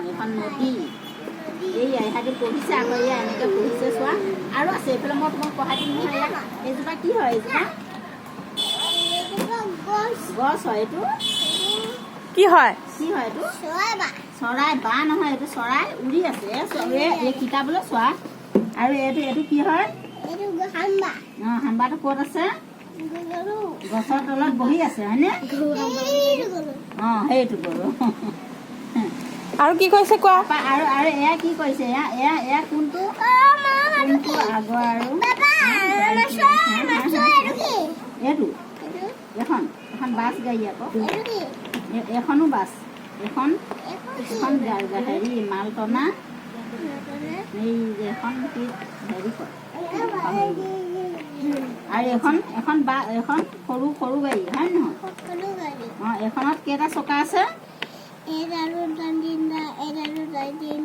এইখন নদী এইয়া ইহঁতি পঢ়িছে আকৌ এয়া এনেকৈ পঢ়িছে চোৱা আৰু আছে এইফালে মই তোমাক পঢ়াই দিম নহয় ইয়াত এইজোপা কি হয় এইজোপা গছ হয় এইটো কি হয় কি হয় এইটো চৰাই বাঁহ নহয় এইটো চৰাই উৰি আছে এই কিতাপলৈ চোৱা আৰু এইটো এইটো কি হয় অঁ হাম্বাটো ক'ত আছে গছৰ তলত বহি আছে হয়নে অঁ সেইটো গৰু আৰু কি কৈছে কোৱা আৰু আৰু এয়া কি কৰিছে এয়া এয়া এয়া কোনটো কোনটো আগৰ আৰু এইটো এখন এখন বাছ গাড়ী আকৌ এখনো বাছ এখন এখন হেৰি মাল টনা এই এখন কি হেৰি কয় আৰু এখন এখন এখন সৰু সৰু গাড়ী হয় নহয় অঁ এখনত কেইটা চকা আছে